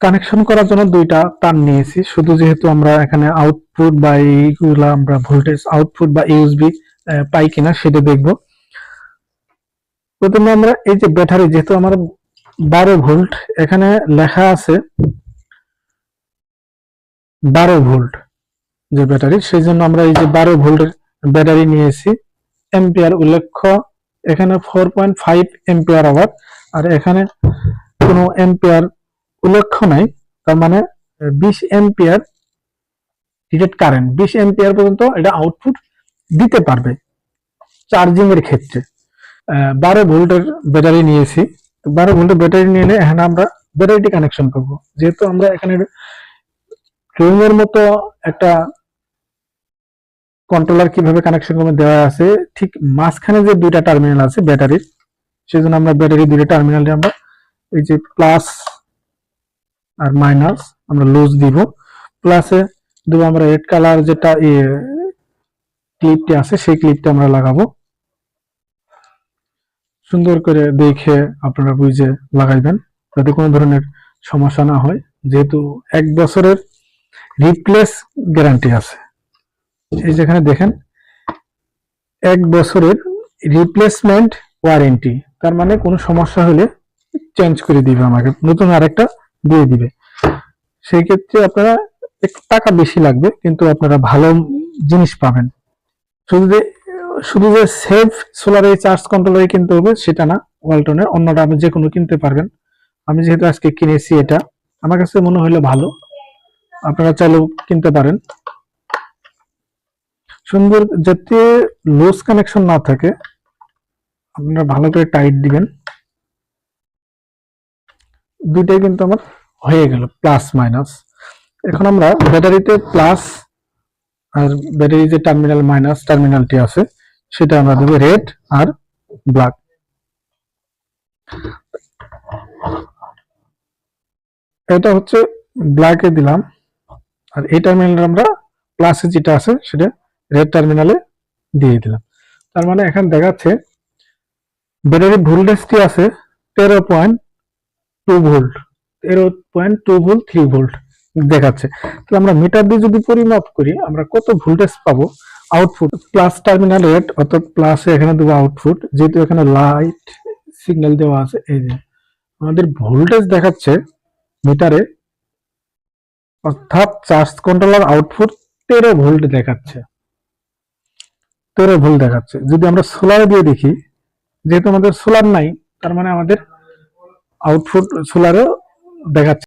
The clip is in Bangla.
কানেকশন করার জন্য দুইটা তার নিয়েছি, শুধু যেহেতু আমরা এখানে আউটপুট বা এইগুলা আমরা ভোল্টেজ আউটপুট বা ইউএসবি পাই কিনা সেটা দেখব। প্রথমে আমরা এই যে ব্যাটারি, যেহেতু আমার 12 ভোল্ট এখানে লেখা আছে 12 ভোল্ট যে ব্যাটারি, সেই জন্য আমরা এই যে 12 ভোল্টের ব্যাটারি নিয়েছি। এম্পিয়ার উল্লেখ্য এখানে 4.5 এম্পিয়ার আওয়ার, আর এখানে কোনো এম্পিয়ার উল্লেখ্য নাই, তার মানে 20 এম্পিয়ার রেটেড কারেন্ট, 20 এম্পিয়ার পর্যন্ত এটা আউটপুট দিতে পারবে চার্জিং এর ক্ষেত্রে। 12 ভোল্টের ব্যাটারি নিয়েছি। 12 ভোল্টের ব্যাটারি নিয়ে এখানে আমরা ব্যাটারিটি কানেকশন করব। যেহেতু আমরা এখানে ড্রয়িং এর মতো একটা কন্ট্রোলার কিভাবে কানেকশন করবে দেওয়া আছে, ঠিক মাঝখানে যে দুইটা টার্মিনাল আছে ব্যাটারির, সেজন্য আমরা ব্যাটারি দুইটা টার্মিনালে আমরা এই যে প্লাস আর মাইনাস আমরা লুজ দিব। প্লাসে দেবো আমরা রেড কালার যেটা ক্লিপটি আছে, সেই ক্লিপটা আমরা লাগাবো। সুন্দর করে দেখে আপনারা বুঝে লাগাইবেন যাতে কোনো ধরনের সমস্যা না হয়, যেহেতু 1 বছরের রিপ্লেস গ্যারান্টি আছে। এই যেখানে দেখেন 1 বছরের রিপ্লেসমেন্ট ওয়ারেন্টি, তার মানে কোনো সমস্যা হলে চেঞ্জ করে দিবে, আমাকে নতুন আরেকটা দিয়ে দিবে। সেই ক্ষেত্রে আপনারা একটু টাকা বেশি লাগবে, কিন্তু আপনারা ভালো জিনিস পাবেন। শুধু যে সেফ সোলার এই চার্জ কন্ট্রোলারই কিনতে হবে সেটা না, ওয়ালটনের অন্যটা আপনি যে কোনো কিনতে পারবেন। আমি যেহেতু আজকে কিনেছি, এটা আমার কাছে মনে হলো ভালো, আপনারা চাইলেও কিনতে পারেন। সুন্দর যাতে লুজ কানেকশন না থাকে আপনারা ভালো করে টাইট দিবেন। দুইটাই কিন্তু আমার হয়ে গেল প্লাস মাইনাস। এখন আমরা ব্যাটারিতে প্লাস আর ব্যাটারি যে টার্মিনাল মাইনাস টার্মিনালটি আছে সেটা আমরা দেবো রেড আর ব্ল্যাক। এটা হচ্ছে ব্ল্যাকে দিলাম, আর এই টার্মিনালে আমরা প্লাসে যেটা আছে সেটা রেড টার্মিনালে দিয়ে দিলাম। তার মানে এখানে দেখাচ্ছে ব্যাটারি ভোল্টেজটি আছে 13.2 ভোল্ট, 13.2 ভোল্ট, 3 ভোল্ট দেখাচ্ছে। তো আমরা মিটার দিয়ে যদি পরিমাপ করি আমরা কত ভোল্টেজ পাবো, আউটপুট প্লাস টার্মিনাল রেড অর্থাৎ প্লাসে এখানে দেবো আউটপুট, যেহেতু এখানে লাইট সিগন্যাল দেওয়া আছে, এই যে আমাদের ভোল্টেজ দেখাচ্ছে মিটারে, অর্থাৎ চার্জ কন্ট্রোলার আউটপুট 13 ভোল্ট দেখাচ্ছে, 13 ভোল্ট দেখাচ্ছে। যদি আমরা সোলারে দিয়ে দেখি, যেহেতু আমাদের সোলার নাই, তার মানে আমাদের আউটপুট সোলারে দেখাচ্ছে